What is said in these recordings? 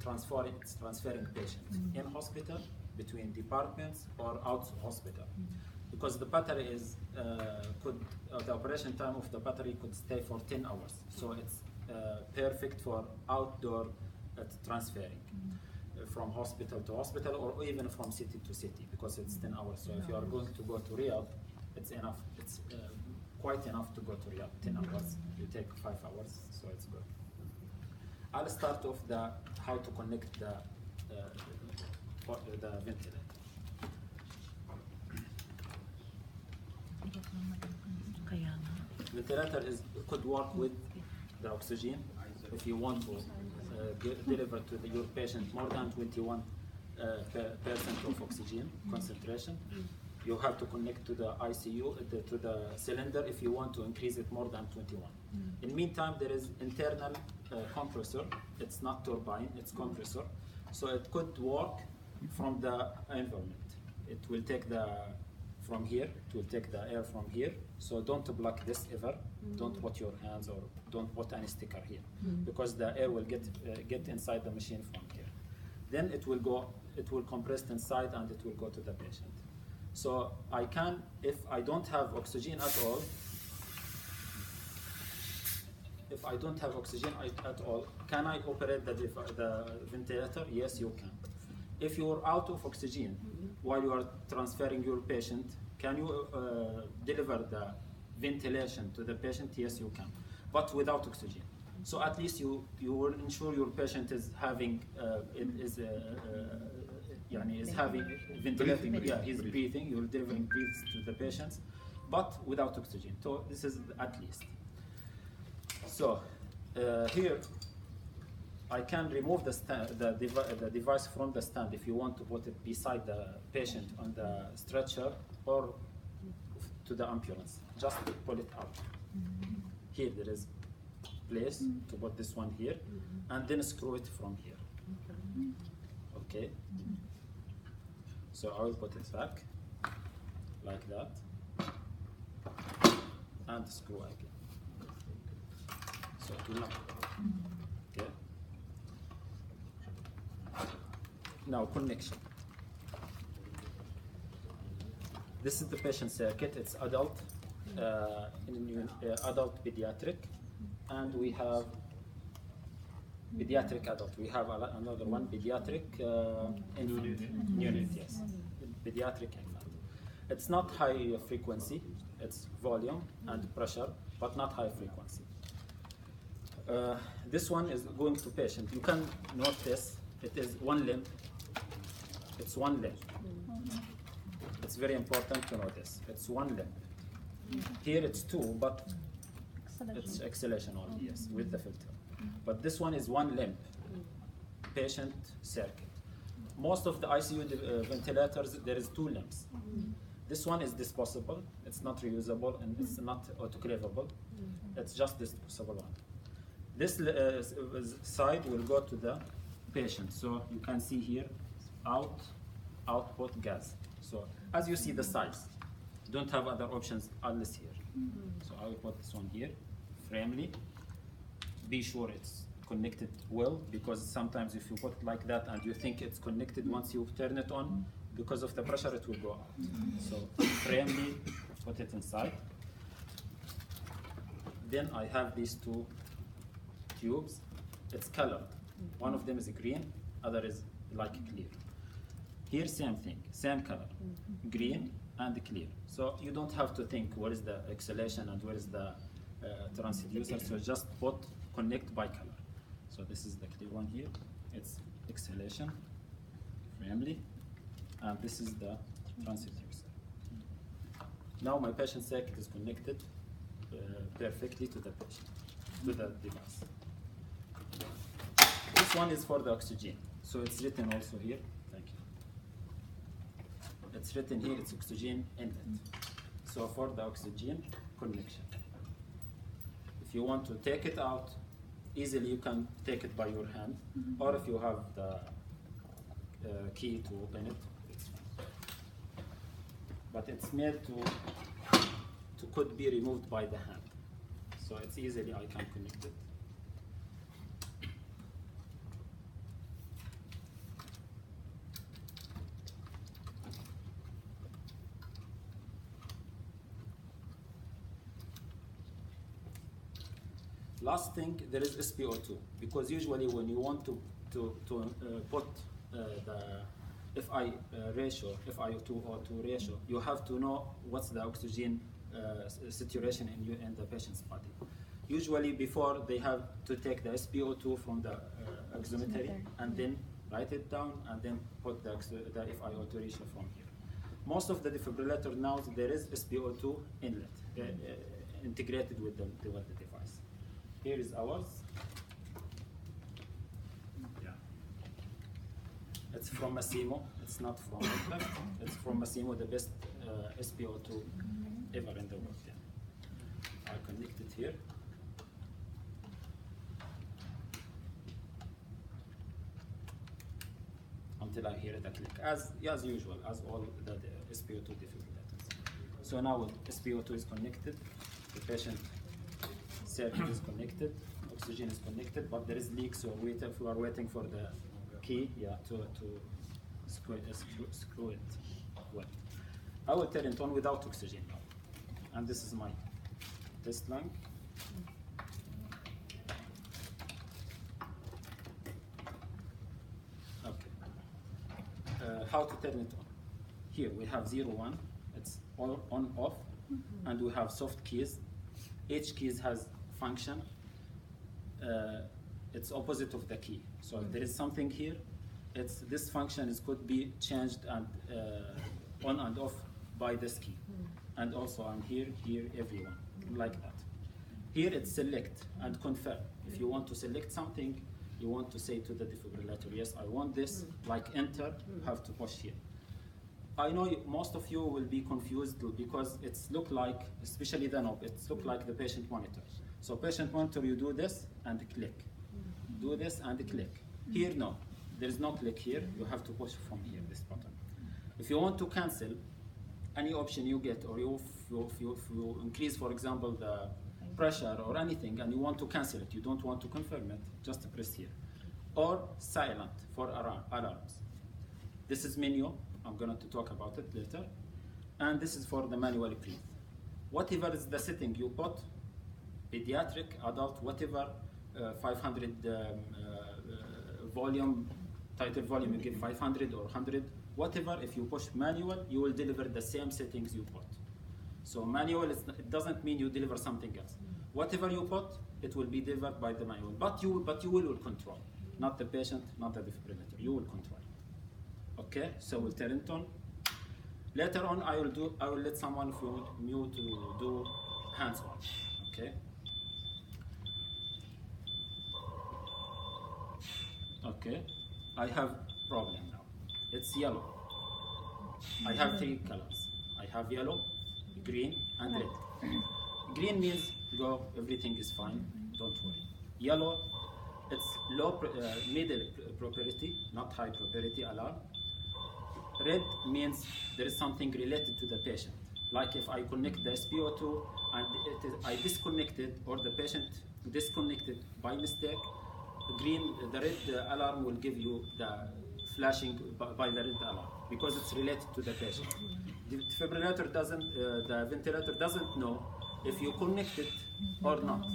transferring patients in hospital, between departments, or out of hospital. Because the battery is, the operation time of the battery could stay for 10 hours. So it's perfect for outdoor transferring from hospital to hospital, or even from city to city, because it's 10 hours. So if you are going to go to Riyadh, it's enough. It's quite enough to go to Riyadh, 10 hours. You take 5 hours, so it's good. I'll start off how to connect the ventilator. Ventilator could work with the oxygen. If you want to deliver to your patient more than 21% of oxygen concentration, you have to connect to the ICU, to the cylinder, if you want to increase it more than 21. In the meantime, there is internal compressor. It's not turbine, it's compressor. So it could work from the environment. It will take from here, it will take the air from here. So don't block this ever. Don't put your hands, or don't put any sticker here, because the air will get inside the machine from here. Then it will compress inside, and it will go to the patient. So I can, if I don't have oxygen at all, can I operate the ventilator? Yes, you can. If you are out of oxygen while you are transferring your patient, can you deliver the ventilation to the patient? Yes, you can, but without oxygen. So at least you will ensure your patient is having ventilating. Yeah, he's breathing. You're delivering breaths to the patients, but without oxygen. So this is at least. So here I can remove the device from the stand if you want to put it beside the patient on the stretcher or to the ambulance. Just pull it out. Here there is place to put this one here, and then screw it from here. Okay. So I will put it back like that and screw again. So it will not. Okay. Now connection. This is the patient circuit. It's adult, adult pediatric, and we have pediatric adult. We have another one, pediatric infant. Unit, yes. Pediatric infant. It's not high frequency. It's volume and pressure, but not high frequency. This one is going to patient. You can notice it is one limb. It's one limb. It's very important to notice. It's one limb. Here it's two, but it's exhalation only, yes, with the filter. But this one is one limb, patient circuit. Most of the ICU ventilators, there is two limbs. This one is disposable. It's not reusable, and it's not autoclavable. It's just disposable one. This side will go to the patient. So you can see here, output gas. So as you see the size, don't have other options unless here. So I will put this one here, firmly. Be sure it's connected well, because sometimes if you put it like that and you think it's connected, once you turn it on, because of the pressure, it will go out. So firmly put it inside. Then I have these two tubes. It's colored. One of them is green, other is like clear. Here, same thing, same color, green and clear. So you don't have to think where is the exhalation and where is the transducer. So just connect by color. So this is the clear one here. It's exhalation, firmly, and this is the transducer. Now my patient circuit is connected perfectly to the patient, to the device. This one is for the oxygen. So it's written also here. Thank you. It's written here, it's oxygen inlet. So for the oxygen connection. If you want to take it out, easily you can take it by your hand, or if you have the key to open it, it's fine. But it's made to could be removed by the hand. So it's easily I can connect it. Last thing, there is SpO2, because usually when you want to put the FI ratio, FiO2 ratio, you have to know what's the oxygen saturation in the patient's body. Usually before they have to take the SpO2 from the oximetry and then write it down and then put the FiO2 ratio from here. Most of the defibrillator now there is SpO2 inlet integrated with the device. Here is ours. Yeah. It's from Massimo. It's not from Italy. It's from Massimo, the best SpO2 ever in the world. Yeah. I connect it here. Until I hear the click, as usual, as all the SpO2 defibrillators. So now SpO2 is connected, the patient circuit is connected, oxygen is connected, but there is leak, so we are waiting for the key, to screw it well. I will turn it on without oxygen now, and this is my test lung. How to turn it on? Here we have 0, 1, it's on, off, and we have soft keys. Each key has function. It's opposite of the key. So if there is something here, this function could be changed and on and off by this key. And also on here, everyone, like that. Here it's select and confirm. If you want to select something, you want to say to the defibrillator, yes, I want this, like enter, you have to push here. I know most of you will be confused because it's look like, especially the knob, it's look like the patient monitor. So patient monitor, you do this and click. Do this and click. Here, no, there is no click here, you have to push from here, this button. If you want to cancel any option you get, or if you increase, for example, the pressure or anything, and you want to cancel it, you don't want to confirm it, just press here. Or silent for alarms. This is menu, I'm going to talk about it later. And this is for the manual breathe. Whatever is the setting you put, pediatric, adult, whatever, 500 volume, title volume, you give 500 or 100, whatever, if you push manual, you will deliver the same settings you put. So manual, it doesn't mean you deliver something else. Whatever you put, it will be delivered by the manual. But you will control, not the patient, not the defibrillator. You will control. Okay, so we'll turn it on. Later on, I will let someone from you to do hands-on. Okay. Okay, I have problem now. It's yellow. I have 3 colors. I have yellow, green, and red. Green means go, everything is fine, don't worry. Yellow, it's low, middle propriety, not high propriety alarm. Red means there is something related to the patient. Like if I connect the SpO2 and I disconnected, or the patient disconnected by mistake, the red alarm will give you the flashing by the red alarm, because it's related to the patient. The defibrillator the ventilator doesn't know if you connect it or not.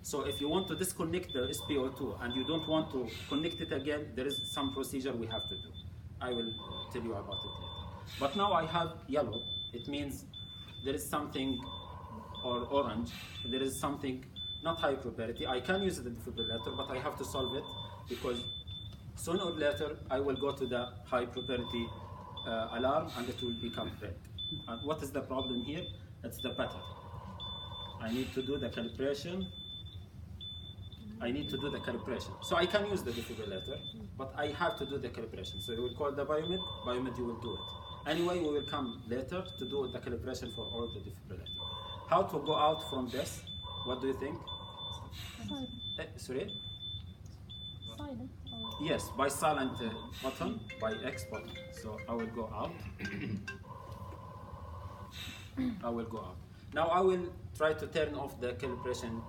So if you want to disconnect the SpO2 and you don't want to connect it again, there is some procedure we have to do. I will tell you about it later. But now I have yellow. It means there is something, or orange, there is something not high propriety. I can use the defibrillator, but I have to solve it, because sooner or later I will go to the high propriety alarm and it will become red. And what is the problem here? It's the pattern. I need to do the calibration. So I can use the defibrillator, but I have to do the calibration. So you will call the biomed, you will do it. Anyway, we will come later to do the calibration for all the defibrillator. How to go out from this? What do you think? Sorry? Silent? Yes, by silent button, by X button. So I will go out. Now I will try to turn off the calibration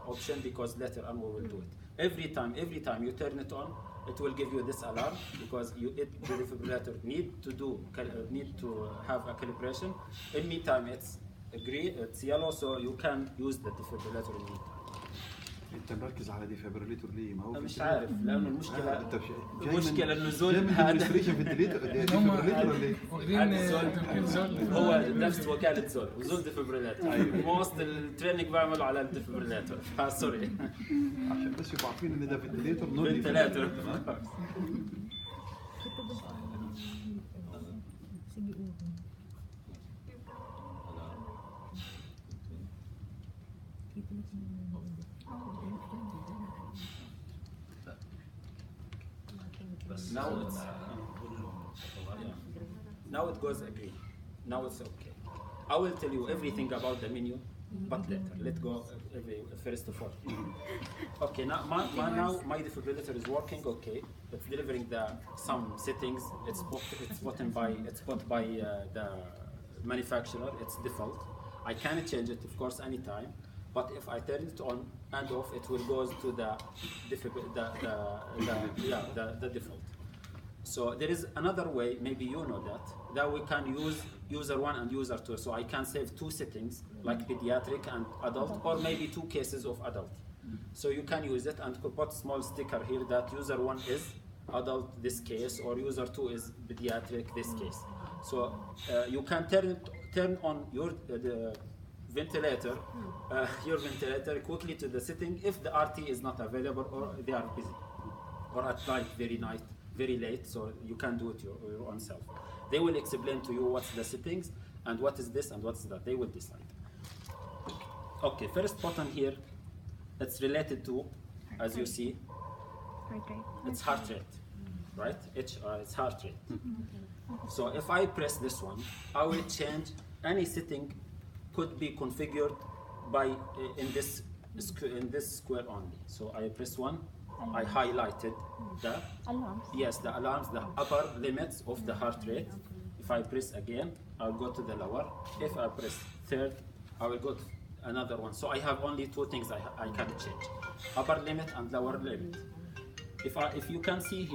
option, because later on we will do it. Every time you turn it on, it will give you this alarm, because the defibrillator need to have a calibration. In meantime, it's green, it's yellow, so you can use the defibrillator in meantime. انت مركز على ديفابريليتور ليه؟ ما هو مش عارف لانه المشكله انت المشكله النزول جاي من هذا administration ديفابريليتور ولا ايه؟ هو نفس وكاله زول وزول ديفبريلاتور موست التريننج بعمله على الديفبريلاتور سوري عشان بس يبقوا عارفين ان ده فنتليتور نون فنتلاتور now it goes agree. Now it's okay. I will tell you everything about the menu, but later. Let's go first of all. Okay, now my defibrillator is working. Okay, it's delivering some settings. It's put by the manufacturer. It's default. I can change it, of course, anytime. But if I turn it on and off, it will go to the default. So there is another way, maybe you know that we can use user 1 and user 2. So I can save 2 settings, like pediatric and adult, or maybe 2 cases of adult. So you can use it and put small sticker here that user 1 is adult this case, or user 2 is pediatric this case. So you can turn on your ventilator quickly to the setting if the RT is not available or they are busy, or at night, very late, so you can do it your own self. They will explain to you what's the settings and what is this and what's that. They will decide. Okay, first button here, it's related to, as you see, it's heart rate, right? It's heart rate. So if I press this one, I will change any setting could be configured by in this square only. So I press 1. I highlighted the alarms. Yes, the alarms, the upper limits of the heart rate. If I press again, I'll go to the lower. If I press third, I will go to another one. So I have only 2 things I can change: upper limit and lower limit. If you can see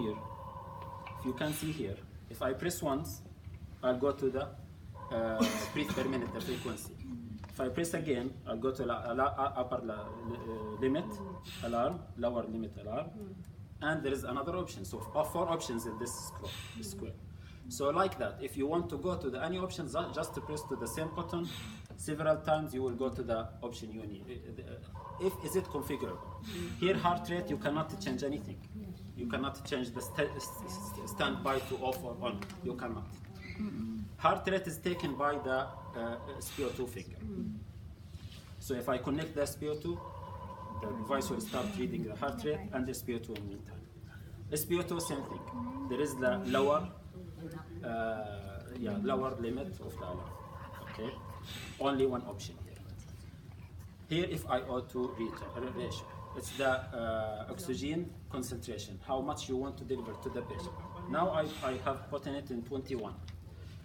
here, if I press once, I'll go to the breath per minute, the frequency. If I press again, I'll go to upper limit alarm, lower limit alarm, and there is another option. So 4 options in this square. So like that, if you want to go to any options, just to press to the same button several times, you will go to the option you need. Is it configurable? Here, heart rate, you cannot change anything. You cannot change the standby to off or on. You cannot. Heart rate is taken by the SpO2 finger. So if I connect the SpO2, the device will start reading the heart rate and the SpO2 in the meantime. SpO2, same thing. There is the lower limit of the alarm. Okay, only one option here. Here, if I O2 ratio, it's the oxygen concentration, how much you want to deliver to the patient. Now I have put it in 21.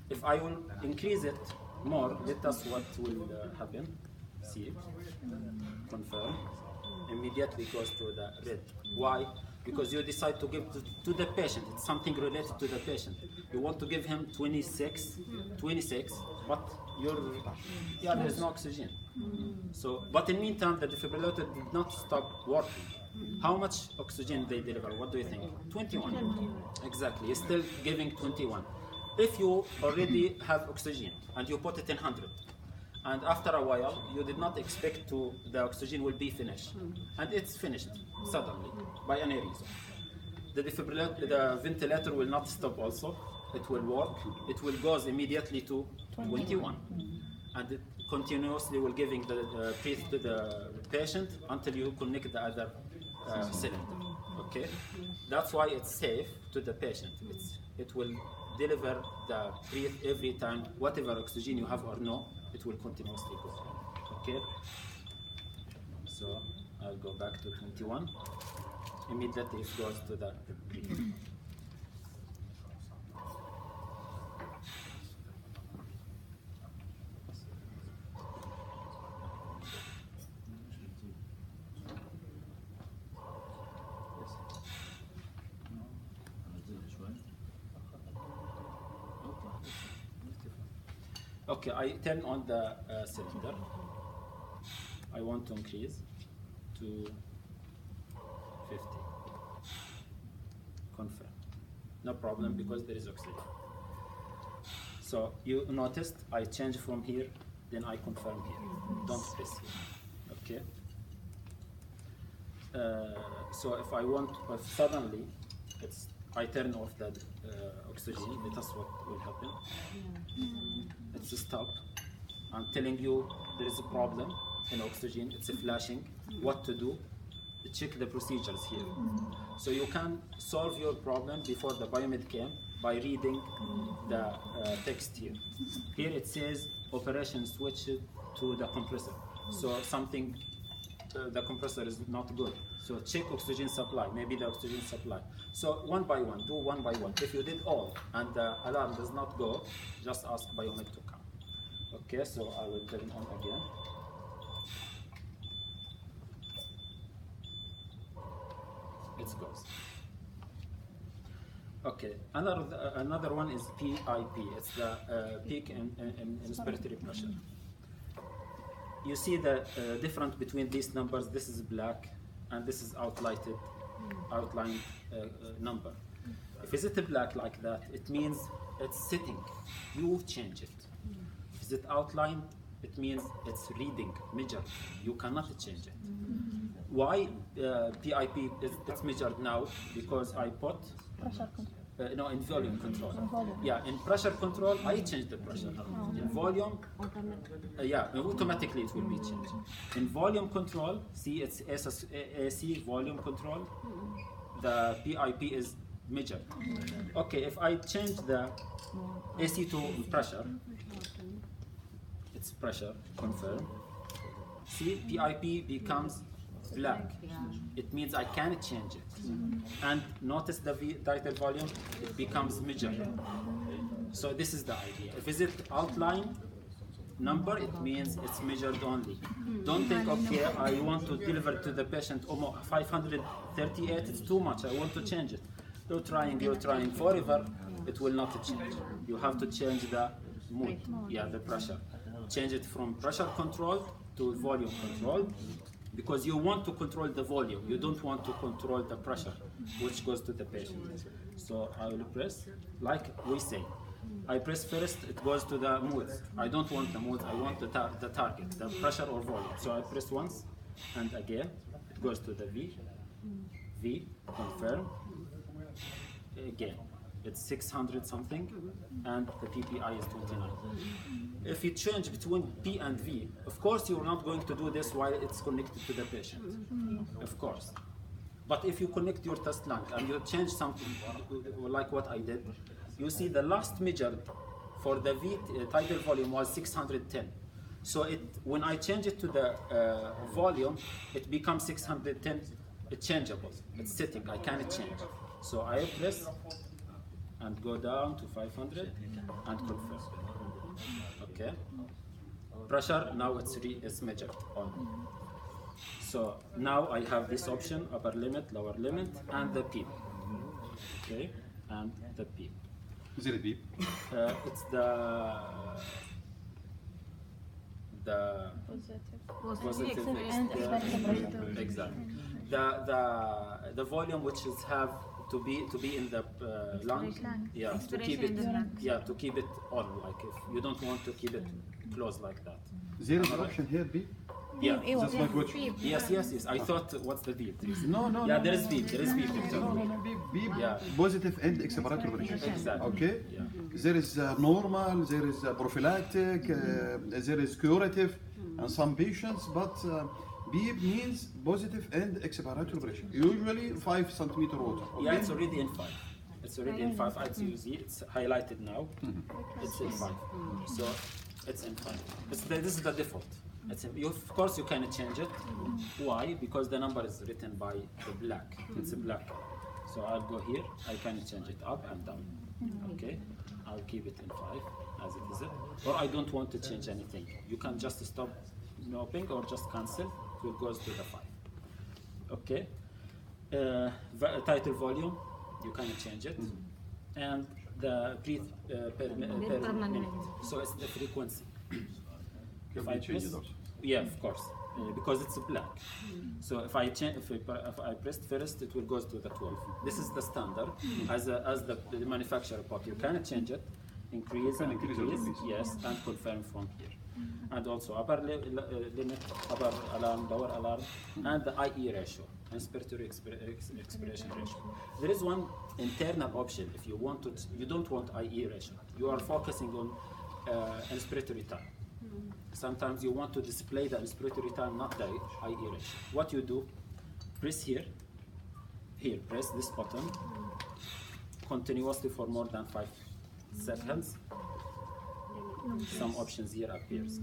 If I will increase it more, let us what will happen. See it, confirm, immediately goes to the red. Why? Because you decide to give to the patient. It's something related to the patient. You want to give him 26, but there's no oxygen. So, but in the meantime, the defibrillator did not stop working. How much oxygen they deliver? What do you think? 21. Exactly. It's still giving 21. If you already have oxygen and you put it in 100, and after a while you did not expect the oxygen will be finished, and it's finished suddenly by any reason, the ventilator will not stop also. It will work. It will go immediately to 21, and it continuously will giving the breath to the patient until you connect the other cylinder. Okay, that's why it's safe to the patient. It will deliver the breath every time, whatever oxygen you have or no, it will continuously go. Okay? So I'll go back to 21. Immediately it goes to the breath. Okay, I turn on the cylinder. I want to increase to 50. Confirm. No problem because there is oxygen. So you noticed I change from here, then I confirm here. Don't press here. Okay. So if I want, if suddenly I turn off that oxygen, let us what will happen. It's a stop. I'm telling you there is a problem in oxygen. It's a flashing. What to do? Check the procedures here. So you can solve your problem before the biomed came by reading the text here. Here it says operation switch to the compressor. So something, the compressor is not good. So check oxygen supply, maybe the oxygen supply. So one by one, do one by one. If you did all and the alarm does not go, just ask biomed to come. Okay, so I will turn on again. It goes. Okay, another one is PIP. It's the peak in inspiratory pressure. You see the difference between these numbers. This is black, and this is outlined number. If it's black like that, it means it's sitting. You change it. If it's outlined, it means it's reading, measured. You cannot change it. Why PIP it's measured now? Because I put Pressure control. no, in volume control. In volume. Yeah, in pressure control, I change the pressure. In volume, yeah, automatically it will be changed. In volume control, see it's AC volume control. The PIP is measured. Okay, if I change the AC to pressure, it's pressure, confirm. See, PIP becomes black. It means I can change it. And notice the title volume, it becomes measured. So this is the idea. If is it outline number, it means it's measured only. Don't think, okay, I want to deliver to the patient 538, it's too much, I want to change it. You're trying forever, it will not change. You have to change the mood, yeah, the pressure. Change it from pressure control to volume control, because you want to control the volume, you don't want to control the pressure, which goes to the patient. So I will press, like we say, I press first, it goes to the moods. I don't want the moods, I want the target, the pressure or volume. So I press once, and again, it goes to the V, confirm, again. It's 600 something, and the PPI is 29. If you change between P and V, of course you're not going to do this while it's connected to the patient, of course. But if you connect your test lung and you change something like what I did, you see the last measure for the V tidal volume was 610. So when I change it to the volume, it becomes 610, it's changeable, it's sitting, I can't change. So I press and go down to 500 and confirm. Okay. Pressure now it's measured on. So now I have this option: upper limit, lower limit, and the PEEP. Okay, and the PEEP. Is it a beep? It's the positive And expected. exactly. The volume which is have to be in the lung, yeah, to keep it, to keep it on. Like if you don't want to keep it closed like that. There is an option here, beep? Yeah. That's my question. Yes. I thought, what's the beep? No. Yeah, there is beep. There is beep. No, beep. Yeah. Positive and expiratory pressure. Exactly. Okay? Yeah. There is normal, there is prophylactic, there is curative in some patients, but beep means positive and expiratory pressure. Usually 5 centimeter water. Okay? Yeah, it's already in 5. It's already in 5. As you see, it's highlighted now. It's in 5. So it's in 5. This is the default. Of course, you can change it. Why? Because the number is written by the black. It's black. So I'll go here. I can change it up and down. Okay. I'll keep it in 5 as it is. Or I don't want to change anything. You can just stop knocking or just cancel. It will go to the 5. Okay. Title volume, you can change it. And the breathe per minute. So it's the frequency. If I change press, it also. yeah, of course. because it's black. So if I press first, it will go to the 12. This is the standard as the manufacturer put. You can change it, increase and increase or decrease, decrease. yes, and confirm from here. And also upper limit, upper alarm, lower alarm, and the IE ratio, inspiratory expiration ratio. There is one internal option if you want to, you don't want IE ratio. You are focusing on inspiratory time. Sometimes you want to display the inspiratory time, not the IE ratio. What you do, press here, press this button continuously for more than 5 seconds. Some options here appears.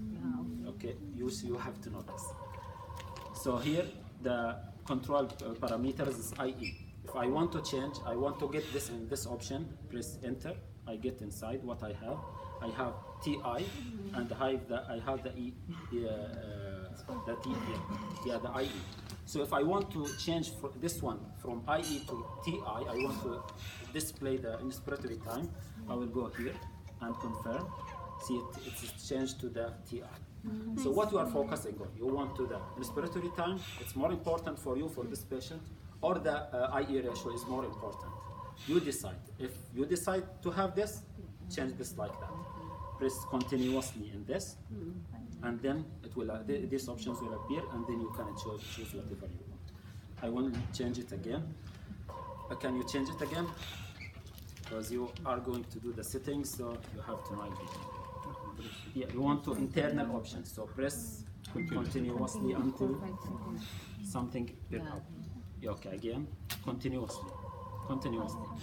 Okay, you have to notice. So here the control parameters is IE. If I want to change, I want to get this in this option, press enter. I get inside what I have. I have TI and I have the E, the T here, yeah, the IE. So if I want to change this one from IE to TI, I want to display the inspiratory time. I will go here and confirm. See, it's changed to the TI. So what you are focusing on, you want to the inspiratory time, it's more important for you for this patient, or the IE ratio is more important. You decide. If you decide to have this, change this like that. Press continuously in this, and then it will these options will appear, and then you can choose whatever you want. I will change it again. Can you change it again? Because you are going to do the settings, so you have to know everything. Yeah, you want to internal options, so press continuously until something appears up. Yeah, okay, again, continuously,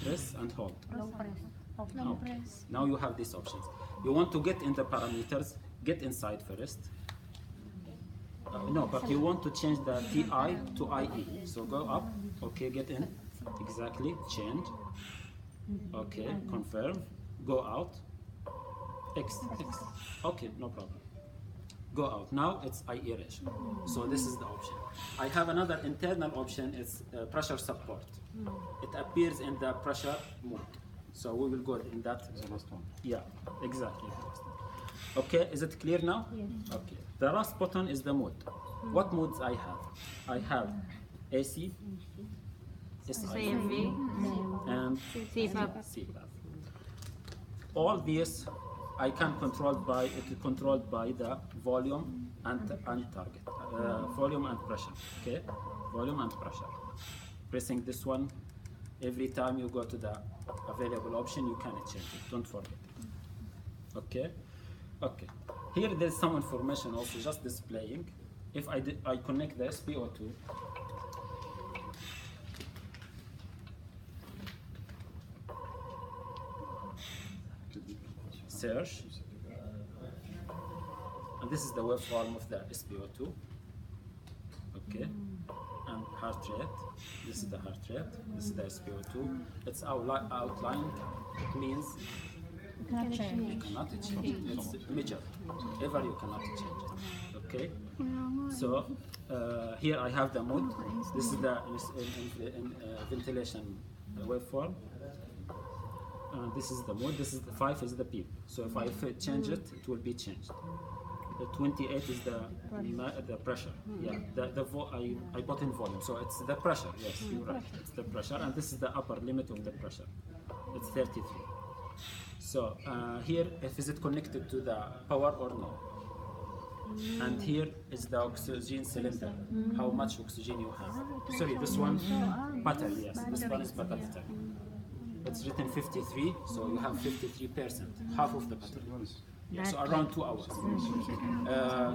press and hold. No press. No. Now you have these options. You want to get in the parameters, get inside first. No, but you want to change the TI to IE. So go up, okay, get in, exactly, change. Okay, confirm, go out, X. Okay, no problem. Go out. Now it's IE ratio. So this is the option. I have another internal option, it's pressure support. It appears in the pressure mode. So we will go in that. The last one. Yeah, exactly. Okay, is it clear now? Yes. Okay. The last button is the mode. What modes I have? I have AC, CMV, and CPAP. CPAP. All these I can control by controlled by the volume and target, volume and pressure. Okay, volume and pressure. Pressing this one, every time you go to the available option, you can change it. Don't forget. Okay, okay. Here there's some information also just displaying. If I connect the SpO2. Search, and this is the waveform of the SpO2. Okay, and heart rate. This is the heart rate. This is the SpO2. It's outlined. It means You cannot you change. cannot change it. It's measured. Ever you cannot change it. Okay. So here I have the mode. This is the ventilation waveform. This is the mode. This is the 5 is the PEEP. So if I change it, it will be changed. The 28 is the pressure. Yeah, I put in volume. So it's the pressure. Yes, you're right. It's the pressure, and this is the upper limit of the pressure. It's 33. So here, if is it connected to the power or no? And here is the oxygen cylinder. How much oxygen you have? Sorry, this one pattern. Yes, this one is pattern. It's written 53, so you have 53%, half of the pattern. Yeah, so around 2 hours.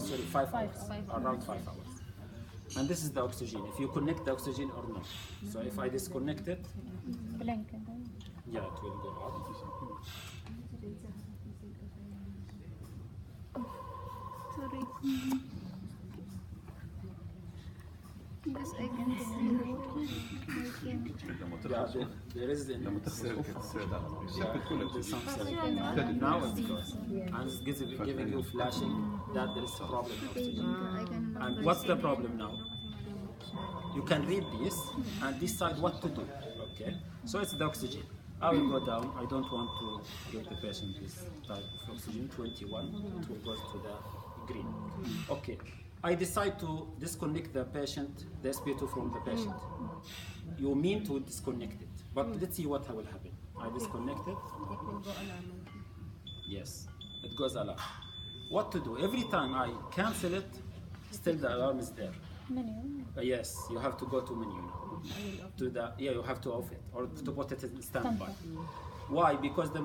Sorry, 5 hours. Around 5 hours. And this is the oxygen. If you connect the oxygen or not. So if I disconnect it, Blank. yeah, it will go up. Sorry. Yes, I can see. Yeah, there is لما تغسل there's some setting. Now it goes. And it's giving you flashing that there is a problem of oxygen. And what's the problem now? You can read this and decide what to do. Okay? So it's the oxygen. I will go down. I don't want to give the patient this type of oxygen, 21. It will go to the green. Okay. I decide to disconnect the patient, the SpO2 from the patient. You mean to disconnect it, but let's see what will happen. I disconnect it. It will go alarm. Yes, it goes alarm. What to do? Every time I cancel it, still the alarm is there. Menu. Yes, you have to go to menu now. To the you have to off it or to put it in standby. Why? Because the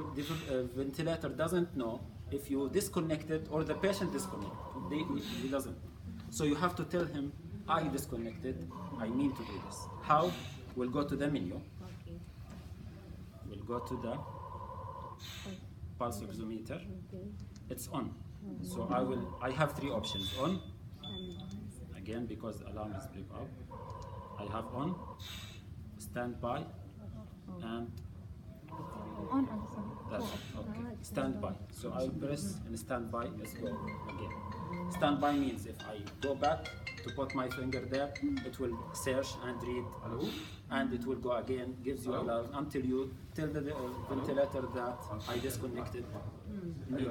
ventilator doesn't know if you disconnect it or the patient disconnected. He doesn't. So you have to tell him, I disconnected. I mean to do this. How? We'll go to the menu. Okay. We'll go to the pulse oximeter. Okay. It's on. So I have three options. On, again because the alarm is picked up. I have on, standby, and On and so. that's it. Okay. Standby. So I'll press and standby. Let's go again. Standby means if I go back to put my finger there, it will search and read, and it will go again, gives you alarm until you tell the ventilator that I disconnected. Me.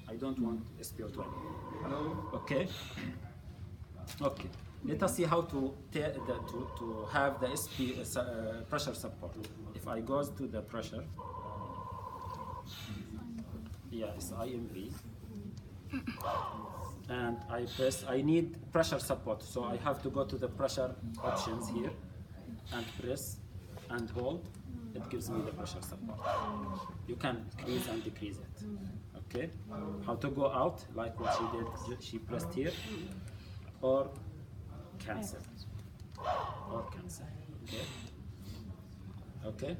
I don't want SpO2. Okay. Okay. Let us see how to have the pressure support. If I go to the pressure, it's IMV, and I press. I need pressure support, so I have to go to the pressure options here, and press and hold. It gives me the pressure support. You can increase and decrease it. Okay. How to go out? Like what she did. She pressed here, or cancel. Or cancel. Okay. Okay.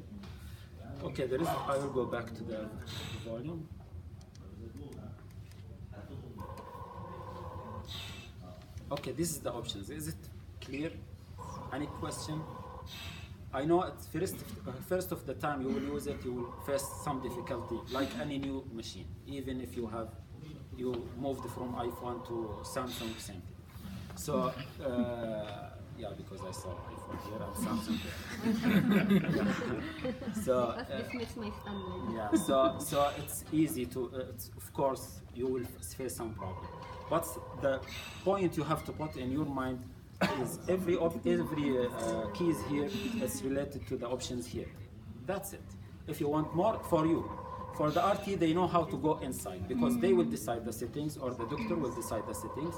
Okay. There is. I will go back to the volume. Okay. This is the options. Is it clear? Any question? I know at first of the time you will use it, you will face some difficulty, like any new machine. Even if you moved from iPhone to Samsung, same thing. So, because I saw iPhone here and Samsung there. So, This makes my standard. so it's easy to, of course, you will face some problem. But the point you have to put in your mind is every keys here is related to the options here. That's it. If you want more, for you. For the RT, they know how to go inside because they will decide the settings or the doctor will decide the settings.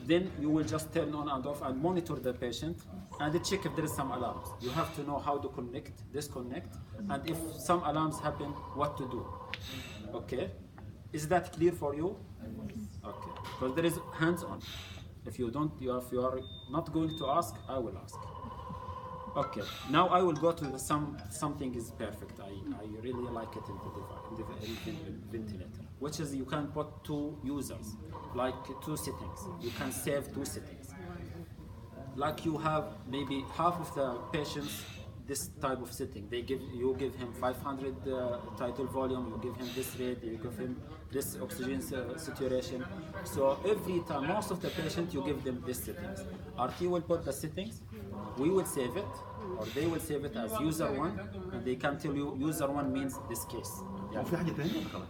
Then you will just turn on and off and monitor the patient and check if there is some alarms. You have to know how to connect, disconnect, and if some alarms happen, what to do. Okay? Is that clear for you? Okay. Because there is hands-on. If you are not going to ask, I will ask. Okay, now I will go to something is perfect. I really like it in the ventilator, which is you can put two users, like two settings. You can save two settings. Like you have maybe half of the patients this type of setting. You give him 500 tidal volume, you give him this rate, you give him this oxygen saturation. So every time, most of the patients, you give them these settings. RT will put the settings, we will save it, or they will save it as user one, and they can tell you user one means this case. وفي حاجه ثانيه ولا خلاص؟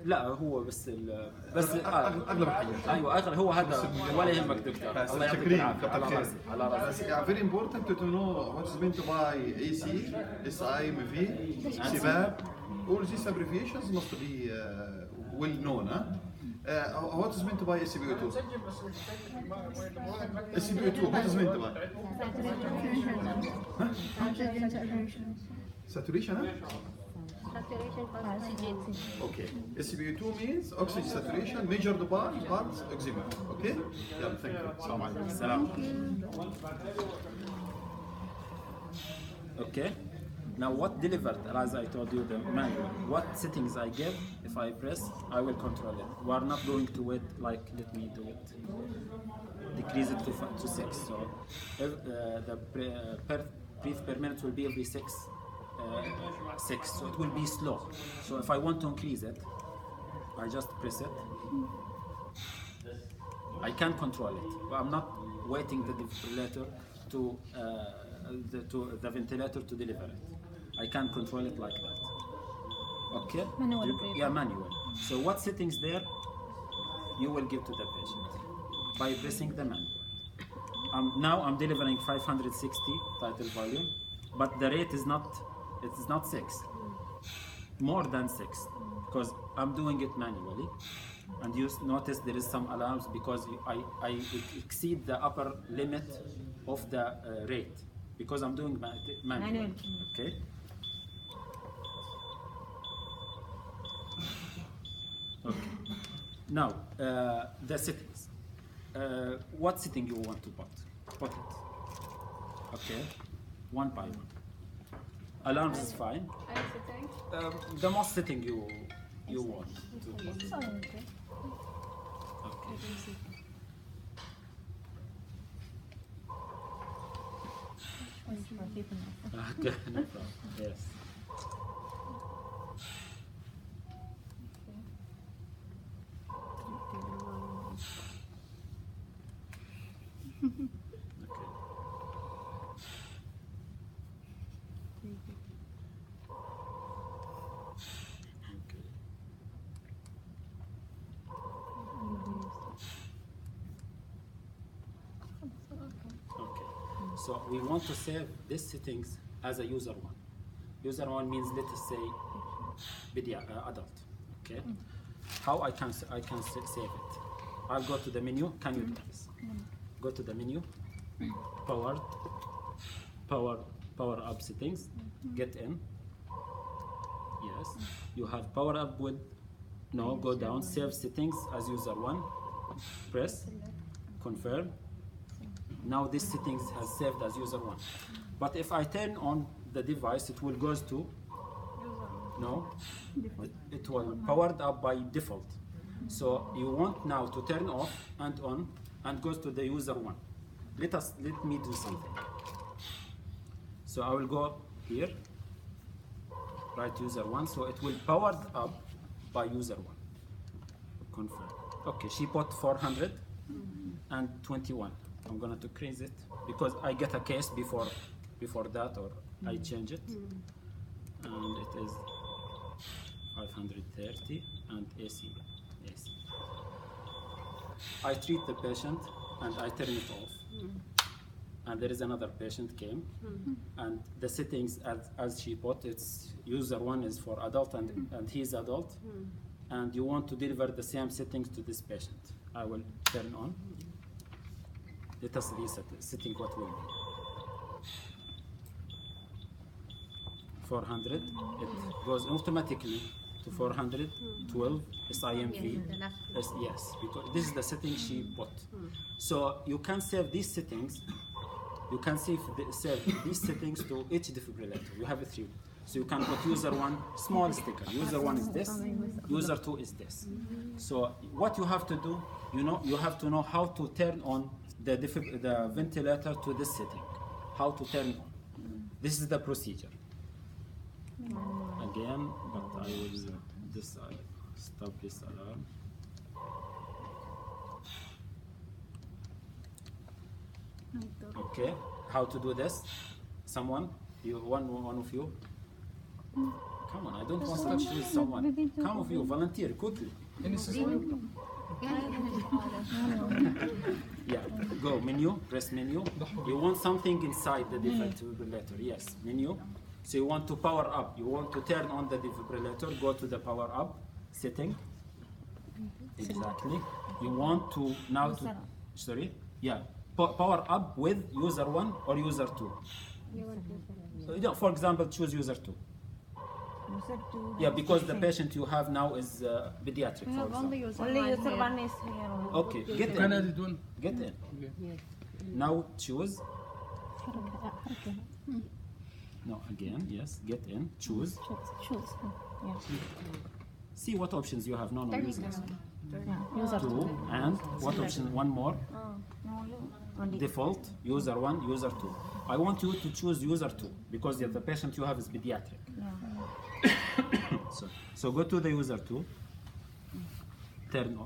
لا هو بس اغلب الحاجات. ايوه اغلب هو هذا ولا يهمك دكتور. الله يعطيك العافيه. على راسي على راسي. It's very important to know what is meant by AC, SIMV, CBAB. All these abbreviations must be well known. What is meant by SpO2? SpO2, what is meant by? Saturation? Saturation plus oxygen. Okay. SpO2 means oxygen saturation measured by pulse oximeter. Okay? Yeah, thank you. Salam. Okay. Now what delivered, as I told you the manual, what settings I give, if I press, I will control it. We are not going to wait, like, let me do it. Decrease it to 6. So the breath per minute will be every 6. So it will be slow. So if I want to increase it, I just press it. I can control it, but I'm not waiting the defibrillator to the ventilator to deliver it. I can control it like that. Okay? Manual. Yeah, manual. So what settings there you will give to the patient. by pressing the manual. Now I'm delivering 560 tidal volume, but the rate is not, it's not 6, more than 6, because I'm doing it manually. And you notice there is some alarms because I exceed the upper limit of the rate, because I'm doing manually. Okay. Okay. Now, the settings. What setting you want to put? Put it. Okay. One by one. Alarms is fine. The most setting you want to put. Okay. Okay, no problem. Yes. Okay. So we want to save these settings as a user one. User one means, let us say, adult. Okay. How I can save it? I'll go to the menu. Can you do this? Go to the menu. Power up settings. Get in. Yes. You have power up with. No. Go down. Save settings as user one. Press. Confirm. Now this settings has saved as user one. But if I turn on the device, it will goes to no. It will powered up by default. So you want now to turn off and on and goes to the user one. Let me do something. So I will go here. Write user one. So it will powered up by user one. Confirm. Okay. She put 421. I'm gonna decrease it because I get a case before that, or I change it, and it is 530 and AC. I treat the patient and I turn it off, and there is another patient came, and the settings as she put, it's user one is for adult and he's adult, and you want to deliver the same settings to this patient. I will turn on. Let us reset the setting. What will be 400. It goes automatically to 412 SIMV. Yes, because this is the setting she put. So you can save these settings. You can save these settings to each defibrillator. You have a 3. So you can put user one, small sticker. User one is this. User two is this. So what you have to do, you have to know how to turn on the ventilator to this setting. How to turn on. This is the procedure. Again, but I will stop this alarm. Okay, how to do this? Someone? One of you? Come on, I don't want to touch with someone. Come of you, volunteer quickly. Yeah, go menu, press menu. You want something inside the defibrillator. Yes, menu. So you want to power up. You want to turn on the defibrillator. Go to the power up setting. Exactly. You want to now to power up with user one or user two. So, for example, choose user two. Yeah, because the patient you have now is pediatric, for example. Only user one is here. Okay, get in. Get in. Now choose. No, again, yes, get in, choose. Choose. Yeah. See what options you have. No, useless. User Two, and what option? One more. Default, user one, user two. I want you to choose user two because the patient you have is pediatric. So go to the user two. Turn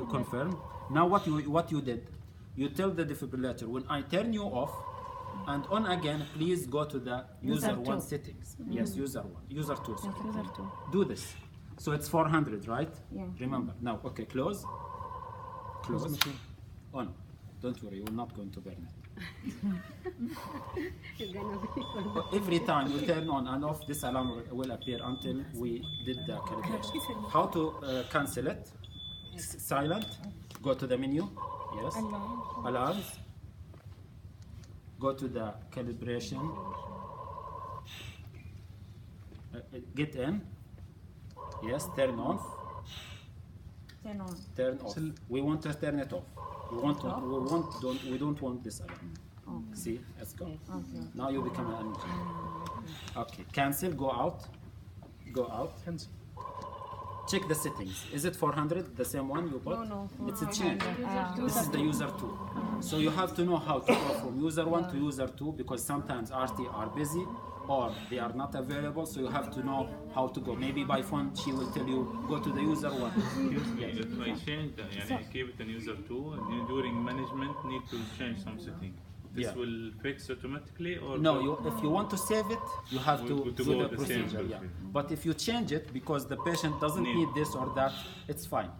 confirm. Now what you did? You tell the defibrillator, when I turn you off and on again, please go to the user one settings. Yes, user one, user two. User two. Do this. So it's 400, right? Yeah. Remember. Now, okay, close. On. Don't worry, you're not going to burn it. You're gonna be for Every time we turn on and off, this alarm will appear until we did the calibration. How to cancel it? Silent. Go to the menu. Yes. Alarms. Go to the calibration. Get in. Yes. Turn on. Turn on. Turn off. We want to turn it off. We don't want this alarm. See, let's go. Okay. Now you become an engineer. Okay, cancel, go out. Go out. Cancel. Check the settings. Is it 400, the same one you bought? No, It's a change. This is the user 2. So you have to know how to go from user 1 to user 2 because sometimes RT are busy or they are not available. So you have to know how to go. Maybe by phone she will tell you, go to the user 1. If I change يعني I keep it in user 2 and then during management need to change some setting. This Yeah. will fix automatically or No, if you want to save it, you have to To do go the the same procedure. Yeah. procedure. But if you change it because the patient doesn't Need. need this or that, it's fine.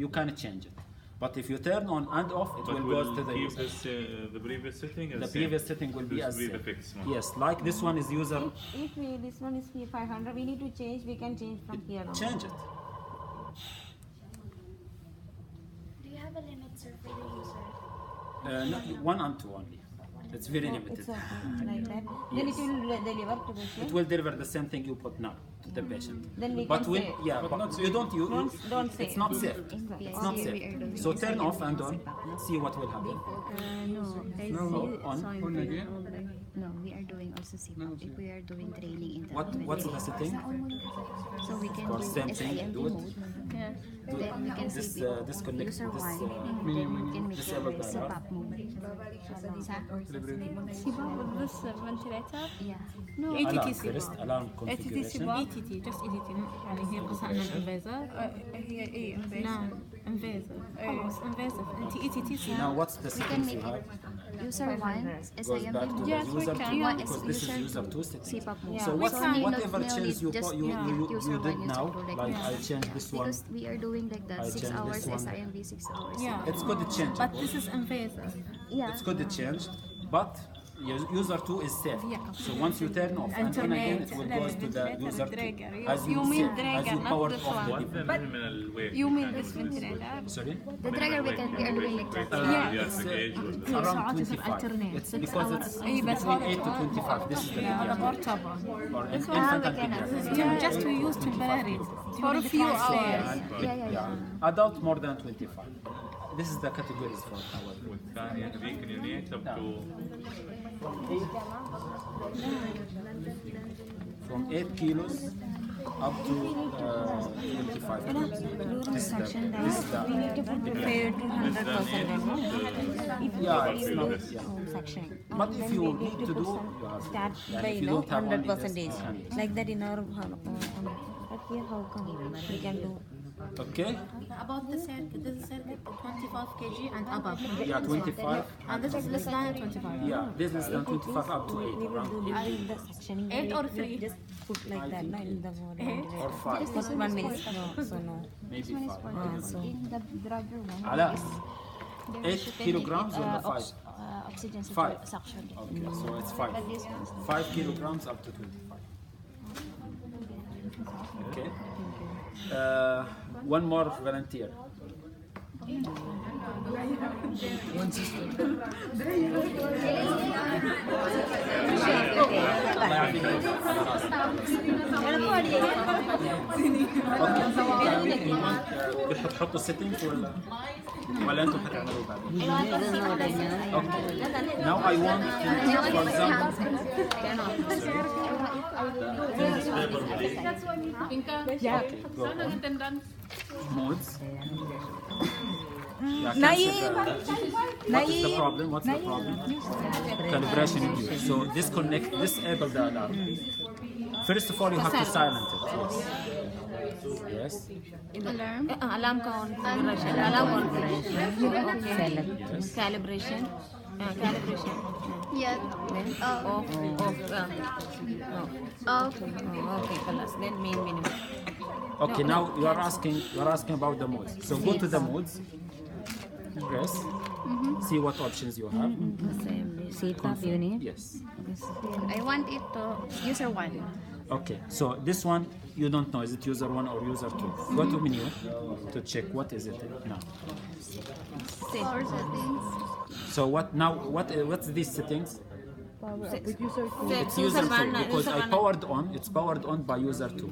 You can change it. But if you turn on and off, it but will we'll go to the keep user. this, the previous setting as The same. previous setting will be This as will be the same. fixed one. Yes, like this one is user. If this one is 500, we need to change. We can change from here on. Change it. Do you have a limit, sir, for the user? No, 1 and 2 only. It's very limited. It's like that. Then it will deliver to the It patient. will deliver the same thing you put now to the patient. Then we But can when, say. yeah, but you don't use. Don't say. It's not safe. It's not safe. So turn off and on. See what will happen. No, On. no, we are doing also CPAP. If we are doing training in What's the setting? so we can Or do same thing, SIMP do it. mode. Then we can This save it. disconnect User this. one. Then we can make disable it the alarm. CPAP mode. Siba with this ventilator? Yeah. No, Alarm, first alarm configuration. ETT, just ETT. يعني هي قصة انفيزر. هي ايه انفيزر؟ نعم انفيزر. خلاص انفيزر. انت ETT Now what's the We can settings you make have? user one Goes back to SIMP the Yes, we user can. 2 One because is this is user user 2 two. setting. CPAP mode. So We whatever only change need just you user did one, now, user two, like I changed this one. Because we are doing like that I 6 changed hours this one. SIMV 6 hours. Yeah. It's good to change. But this is invasive. Yeah. It's good to change, but user 2 is safe. So once you turn off and on again, it will go to the user 2. As you You mean said, as Dragon, you not powered this off the one. device. Minimal weight. You mean this ventilator? Sorry? The dragger we are doing like that. Around 25. It's because it's إيه بس between هذا 8 to 25. This is the هذا medium. مرتبط. Or infant and pediatric. Just to use temporary. For a few hours. Yeah. Adult more than 25. This is the categories for our والثانية هذيك اليونيت up to from 8 kilos up to 25 kilos. This is the We need to put the fair to 100%. yeah, it's not, yeah. Section. But if you need to do, Start yeah, by if you don't have only 100%. this, you can. Like that in our. But here how come we can do? Okay? About the circuit, this is circuit 25 kg and above. Yeah, 25. And this is less than 25. Yeah, this is than 25 up to 8. We will do the sectioning. 8 or 3? Just put like that, no, in the morning. Or 5. First 1 minute. No, so no. Maybe 5. So In the dragger one. Ala, there 8 is kilograms or the 5? Oxygen 5. suction. Okay, so it's 5. But this one. 5 kilograms up to 25. Okay. One more volunteer. الله يعافيك على راسك. بتحطوا settings ولا انتم حتعملوا بعدين؟ Okay. Now I want to, for example, modes. What is the problem? What's the problem? Calibration view. So disable the alarm. First of all, you have to silence it. Yes. Alarm. Alarm configuration. Alarm configuration. Calibration. Calibration. Yeah. Off. Okay, خلاص. Then main menu. Okay. Now you are asking about the modes. So go to the modes. Press. See what options you have. Setup unit. Yes. I want it to user 1. Okay, so this one you don't know, is it user 1 or user 2? Go to menu to check what is it now. Power settings. So what's these settings? It's User user 2 one, because user I one. powered on, it's powered on by user 2.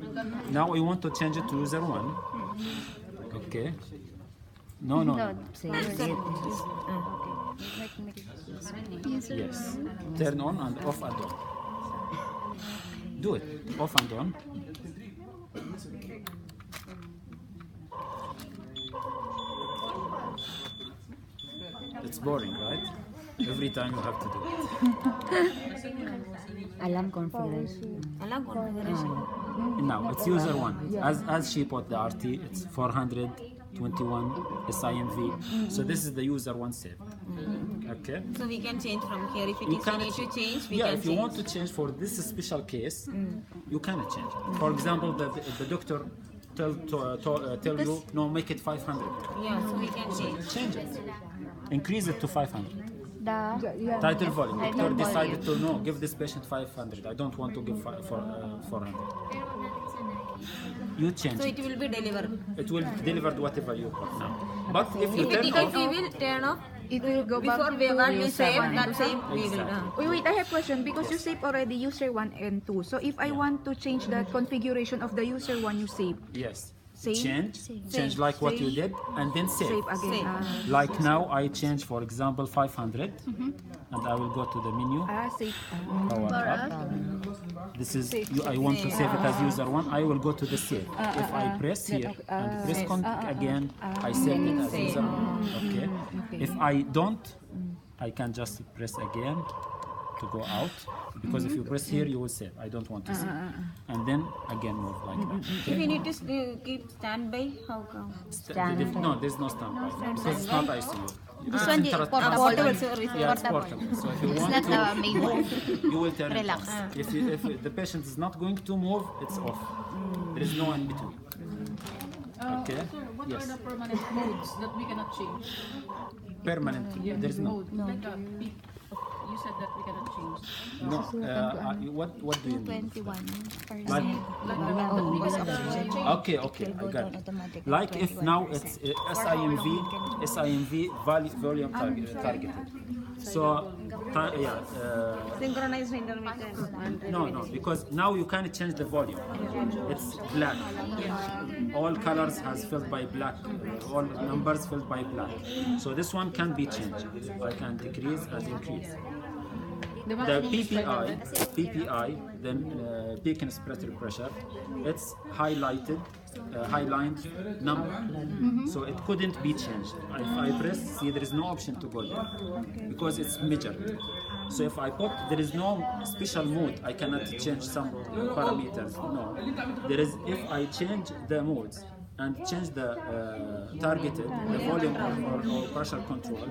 Now I want to change it to user 1. Okay. No. Yes. Turn on and off and on. Do it. Off and on. It's boring, right? Every time you have to do it. Alarm configuration. Alarm configuration. Now it's user 1. As she put the RT, it's 421 SIMV. So this is the user 1 save. Okay. So we can change from here. If it You is can we need to change, we yeah, can if you change. want to change for this special case, you can change. For example, the doctor tell you no, make it 500. Yeah, so we can change. Change it. Increase it to 500. The Title volume. Title Doctor decided volume. to no, give this patient 500. I don't want to give 400. You change So it. it will be delivered. It will deliver whatever you put now. But if you If turn it off, we will turn off. It will go Before back we to what we user save, 1 that and 2. same we will. Exactly. Wait, I have a question because you save already user 1 and 2. So if I want to change the configuration of the user 1 you save, yes, Save? change like what you Save. did, and then save. save again. Save. Like now, I change, for example, 500, and I will go to the menu. Save. Power up. This is I want to save it as user 1. I will go to the save. If I press here and press again, I save it as user 1. Okay. If I don't, I can just press again to go out, because if you press here, you will save. I don't want to save. And then again move like that. If Okay? we need to keep standby, how come? No, there's no standby because it's not ICU. This one is portable. Portable service. Yeah, it's portable. So if you want not to the main one. you will turn Relax. it on. If the patient is not going to move, it's off. There is no in between. Okay. What Yes. are the permanent modes that we cannot change? Permanent. There is no. Like you said that we cannot change. No. What do you mean? 21%. Like, Oh, okay, I got it. Like if now it's SIMV volume targeted. So, Synchronized intermittent. no, because now you can change the volume. It's black. All colors has filled by black. All numbers filled by black. So this one can be changed. I can decrease and increase. The PPI, then peak inspiratory pressure, it's highlighted, highlined number. So it couldn't be changed. If I press, see there is no option to go there because it's measured. So if I put, there is no special mode, I cannot change some parameters. No, there is, if I change the modes and change the targeted, the volume or pressure control,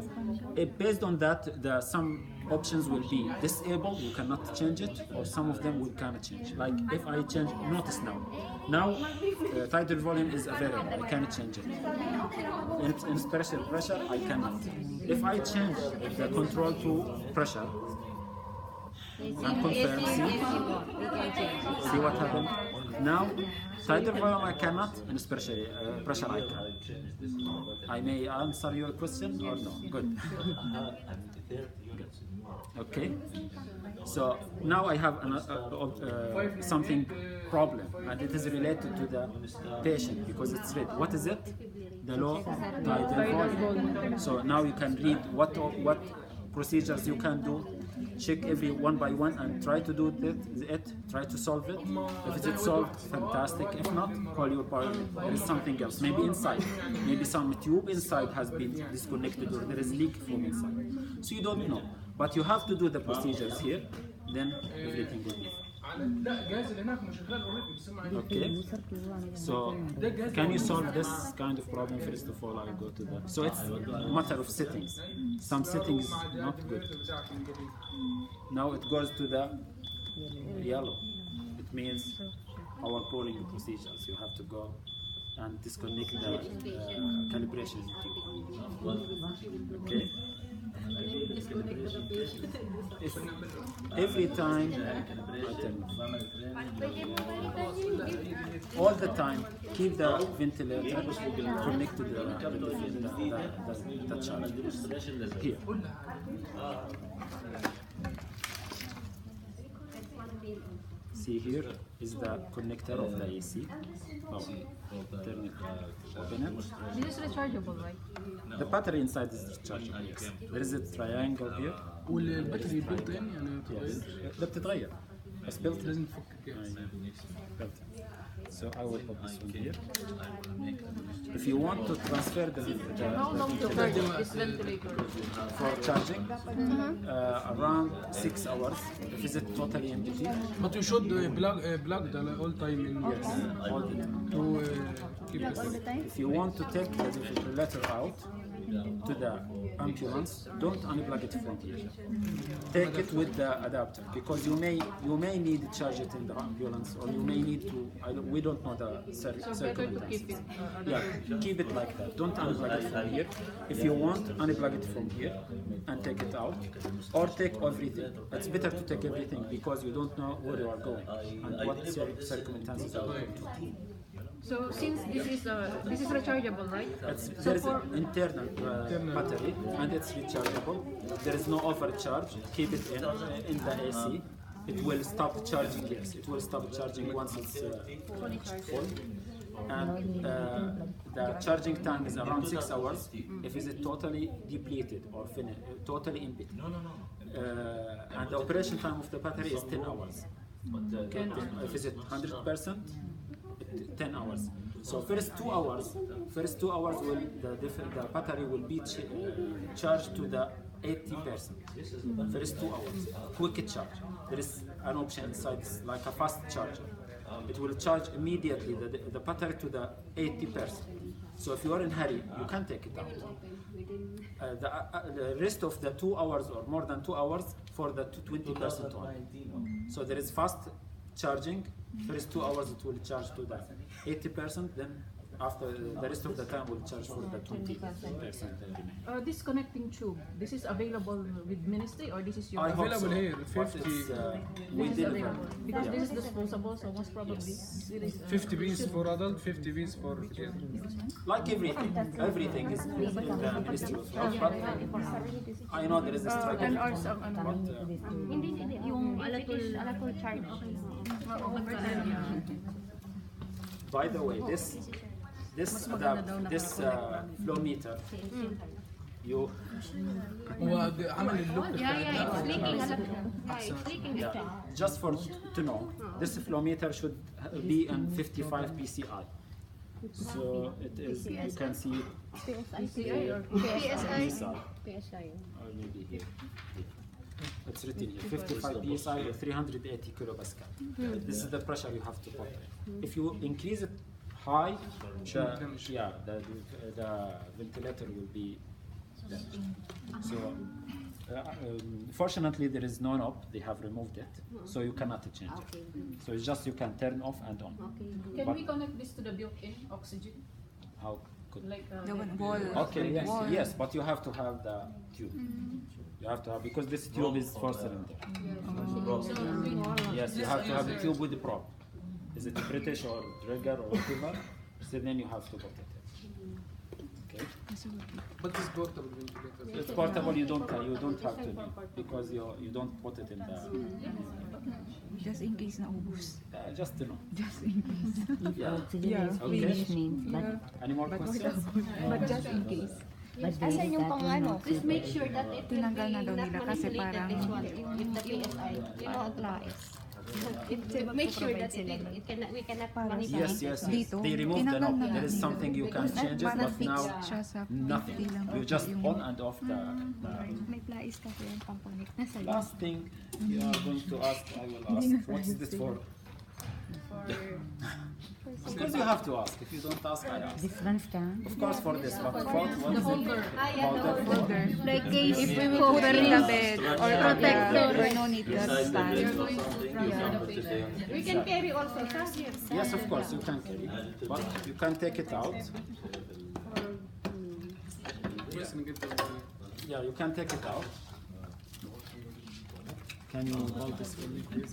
based on that, some options will be disabled, you cannot change it, or some of them will can change. Like if I change, notice now tidal volume is available, I can change it. Inspiration pressure, I cannot. If I change the control to pressure, and confirm, see what happened? Now, tidal volume I cannot, inspiration pressure I can. I may answer your question or no? Good. Okay. So now I have something problem, and it is related to the patient because it's red. What is it? The low tidal volume. So now you can read what procedures you can do. Check every one by one and try to do it. Try to solve it. If it's solved, fantastic. If not, call your partner. There is something else. Maybe inside. Maybe some tube inside has been disconnected or there is leak from inside. So you don't know. But you have to do the procedures here. Then everything will be fine. Okay. So can you solve this kind of problem? First of all, I'll go to that. So it's a matter of settings. Some settings not good. Now it goes to the yellow. It means our polling procedures. You have to go and disconnect the calibration tube. Okay? If every time, all the time, keep the ventilator connected to the charger. Here. See, here is the connector of the AC. Oh, turn it, open it. This is rechargeable, right? The battery inside is rechargeable. Yes. There is a triangle here. والباتري بلت ان يعني Yes. ده بتتغير. بس built لازم تفك built. So I will put this one here. If you want to transfer the How long to charge this ventilator? for charging, around 6 hours. If it's totally empty, But you should plug the all time in yes, all the time. to keep it. If you want to take the defibrillator out to the ambulance, don't unplug it from here. Take it with the adapter because you may need to charge it in the ambulance, or you may need to. We don't know the circumstances. Yeah, keep it like that. Don't unplug it from here. If you want, unplug it from here and take it out, or take everything. It's better to take everything because you don't know where you are going and what circumstances are going to. So since this is rechargeable, right? There is an internal battery and it's rechargeable. There is no overcharge. Keep it in the AC. It will stop charging. Yes, it will stop charging once it's full. And the charging time is around 6 hours. If it's totally depleted or finished, totally empty. And the operation time of the battery is 10 hours. Okay. If it's 100%. 10 hours. So first 2 hours will the battery will be charged to the 80%. First 2 hours, quick charge. There is an option inside, like a fast charger. It will charge immediately the battery to the 80%. So if you are in hurry, you can take it out. The rest of the 2 hours or more than 2 hours for the 20% one. So there is fast charging. First 2 hours it will charge to the 80%, then after the rest of the time will charge for the 20%. This connecting tube, this is available with Ministry or this is your? I hope Available so. here, But 50. it's, we This is deliver. available because Yeah. this is disposable, so most probably it is. 50 pieces for adult, 50 pieces for kids. Like everything is in the Ministry of Health. But I know there is a struggle. 10 hours ang ano. But, Hindi. Yung alatol charge. by the way, this flow meter, you هو عمل اللوك Yeah, it's leaking. It's leaking this time. just for to know, this flow meter should be in 55 PSI. So it is. You can see it. PSI or PSI. PSI. Or maybe here. It's written here, 55 PSI or 380 kilopascal. This is the pressure you have to put in. If you increase it high, the ventilator will be damaged. So, fortunately, there is no knob. They have removed it, so you cannot change it. So it's just you can turn off and on. Can But we connect this to the built-in oxygen? how could? Like The one wall. Okay, yes, but you have to have the tube. You have to have, because this tube is 4-cylinder. Yes, you have to have the tube with the probe. Is it British or Traeger or whatever? So then you have to put it in. Okay. But it's portable ventilator. It's portable. You don't have to need because you don't put it in the. Just in case naubos. Just to know. Just in case. Yeah. Okay. Any more questions? But just in case. Asan yung pang ano? Please make sure that it will be Tinanggal na daw not nila kasi manipulated, parang this one, with the PSI. You know, make sure that we cannot manipulate. Yes. Dito, They removed the tinanggal knob. na There is nila. something you can change it, Parang but fix now siya sa nothing. 50 lang You po just yung- on and off the. May plais kasi yung pang-connect. Nasa Last thing you are going to ask, I will ask, what is this for? Of course you have to ask. If you don't ask, I ask. This one stand. Of course for this, but what is it? Holder. Like case If we will put it in the bed or protector. or no need to stand. We can carry also, sir. Yes, of course you can carry, but you can take it out. Yeah, you can take it out. Can you hold this for me, please?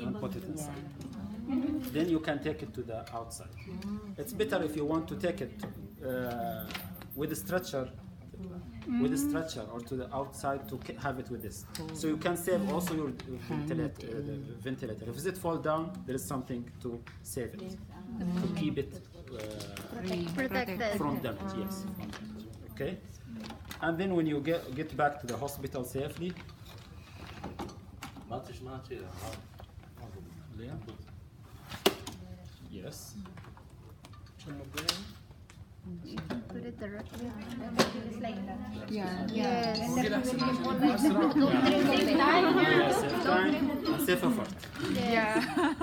And put it inside. Then you can take it to the outside. It's better if you want to take it with a stretcher, or to the outside to have it with this. So you can save also your ventilator. If it fall down, there is something to save it, to keep it Protected. from damage. Yes. From damage. Okay. And then when you get back to the hospital safely. Yes. Put it directly. It's like that. Yeah. Yes. Yes, save time and save effort. Yeah.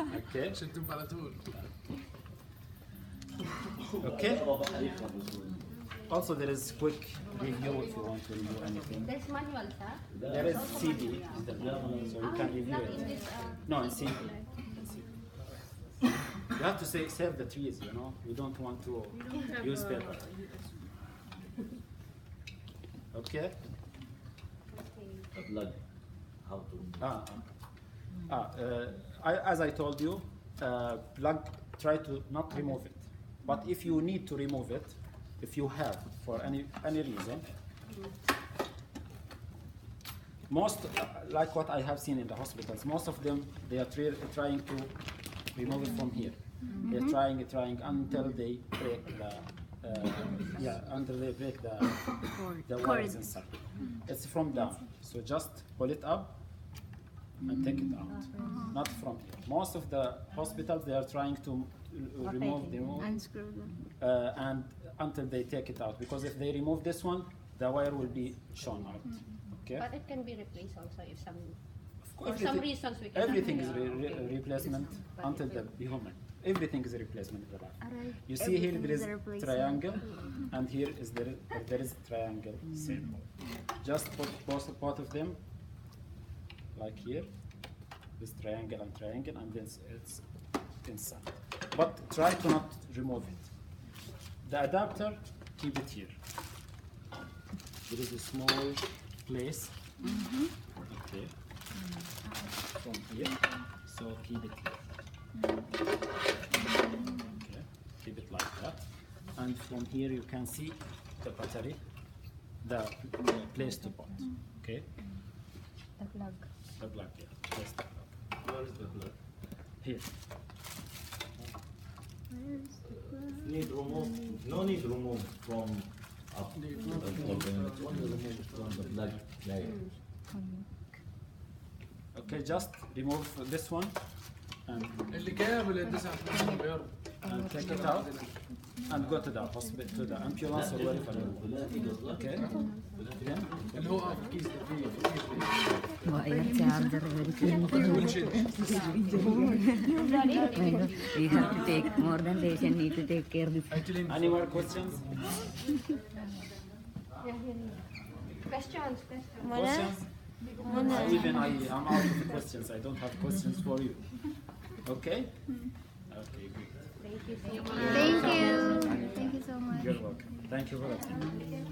Okay. Okay. Also, there is quick review if you want to review anything. There's manual, sir. There is CD in the manual, so you can review it. No, in CD. You have to save the trees, you know. You don't want to use paper. Okay? As I told you, plug, try to not remove it. But if you need to remove it, if you have, for any reason, most, like what I have seen in the hospitals, most of them, they are trying to remove it from here. They're trying until they break the wires inside. It's from down. So just pull it up and take it out, not from here. Most of the hospitals, they are trying to remove Unscrew them. and until they take it out, because if they remove this one, the wire will be shown out. Okay. But it can be replaced also if some, For some reasons we can. everything is replacement until the human. Everything is a replacement in the lab. You see here there is triangle, and here is there is triangle same. Just put both of them like here, this triangle, and then it's inside. But try to not remove it. The adapter, keep it here. There is a small place. Okay. From here, so keep it here. Okay, keep it like that. And from here you can see the battery, the place to put. Okay. The plug. The plug, yeah. Place the plug. Where is the plug? Here. Need remove? No need remove from up. Only remove from the plug layer. Okay, just remove this one and take it out and go to the hospital, to the ambulance or wherever. Okay. Then Wire charger. You have to take more than patient need to take care of this. any more questions? Questions. Questions? Even I am out of questions. I don't have questions for you. Okay? Okay, good. Thank you. Thank you so much. You're welcome. Thank you for attending.